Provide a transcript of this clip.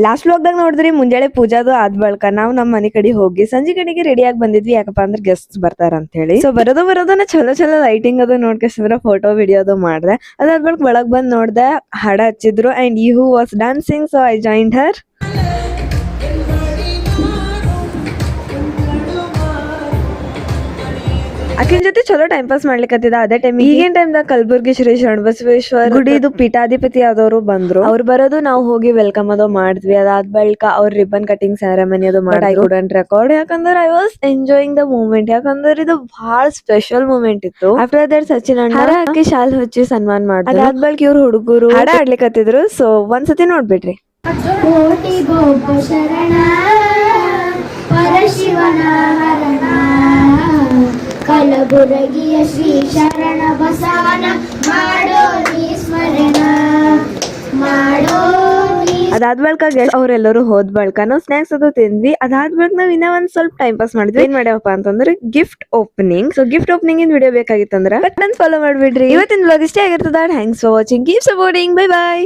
Last ವ್ಲಾಗ್ದಾಗ ನೋಡಿದ್ರಿ ಮುಂಜಾನೆ ಪೂಜಾದು ಆದ್ ಬಳಿಕ ನಾವು ನಮ್ಮ ಮನೆ ಕಡೆ ಹೋಗಿ ಸಂಜೆ ಕಡೆಗೆ ರೆಡಿ ಆಗಿ ಬಂದಿದ್ವಿ. ಯಾಕಪ್ಪ ಅಂದ್ರೆ ಗೆಸ್ಟ್ ಬರ್ತಾರ ಅಂತ ಹೇಳಿ. ಸೊ ಬರೋದನ್ನ ಚಲೋ ಲೈಟಿಂಗ್ ಅದು ನೋಡ್ಕೊಂಡ್ರೆ ಫೋಟೋ ವಿಡಿಯೋ ಅದು ಮಾಡ್ದೆ. ಅದಾದ ಬಳಿಕ ಒಳಗ್ ಬಂದ್ ನೋಡ್ದೆ, ಹಾಡ ಹಚ್ಚಿದ್ರು and you was dancing, so I joined her. ಆಕಿನ ಜೊತೆ ಚಲೋ ಟೈಮ್ ಪಾಸ್ ಮಾಡ್ಲಿಕ್ಕತ್ತಿದ. ಅದೇ ಟೈಮ್ ಈಗಿನ ಟೈಮ್ದಾಗ ಕಲಬುರ್ಗಿ ಶ್ರೀ ಶರಣಬಸವೇಶ್ವರ ಗುಡಿದು ಪೀಠಾಧಿಪತಿ ಆದವರು ಬಂದ್ರು. ಅವ್ರು ಬರೋದು ನಾವು ಹೋಗಿ ವೆಲ್ಕಮ್ ಅದು ಮಾಡಿದ್ವಿ. ಅದಾದ ಬಳಿಕ ಅವ್ರ ರಿಬನ್ ಕಟಿಂಗ್ ಸೆರೆಮನಿ ಅದು ಮಾಡಿ ಐ ಕುಡಂಟ್ ರೆಕಾರ್ಡ್, ಯಾಕಂದ್ರೆ I was enjoying the moment. ಯಾಕಂದ್ರೆ ಇದು ಬಹಳ ಸ್ಪೆಷಲ್ ಮೂಮೆಂಟ್ ಇತ್ತು. ಆಫ್ಟರ್ ದಟ್ ಸಚಿನ್ ಅಣ್ಣ ಹಾಕಿ ಶಾಲ್ ಹಚ್ಚಿ ಸನ್ಮಾನ ಮಾಡಿದ್ರು. ಅದಾದ ಬಳಿಕ ಇವ್ರು ಹುಡುಗರು ಹಾಡ ಆಡ್ಲಿಕ್ಕತ್ತಿದ್ರು. ಸೊ ಒಂದ್ಸತಿ ನೋಡ್ಬಿಟ್ರಿ. ಕಲಬುರಗಿಯ ಶ್ರೀ ಶರಣ ಬಸವನ ಮಾಡೋ ನೀ ಸ್ಮರಣ ಮಾಡೋ. ಅದಾದ ಬಳಿಕ ಅವ್ರೆಲ್ಲರೂ ಹೋದ್ ಬಳಿಕ ನಾವು ಸ್ನಾಕ್ಸ್ ಅದು ತಿಂದ್ವಿ. ಅದಾದ ಬಳಿಕ ನಾವ್ ಇನ್ನ ಒಂದ್ ಸ್ವಲ್ಪ ಟೈಮ್ ಪಾಸ್ ಮಾಡಿದ್ವಿ. ಏನ್ ಮಾಡ್ಯಾವಪ್ಪ ಅಂತಂದ್ರೆ gift opening. So gift opening in video ಬೇಕಾಗಿತ್ತಂದ್ರ ಬಟನ್ ಫಾಲೋ ಮಾಡ್ಬಿಡ್ರಿ. ಇವತ್ತಿನ ವ್ಲಾಗ್ ಇಷ್ಟೇ ಆಗಿರ್ತದ. Thanks for watching, keep supporting, bye bye.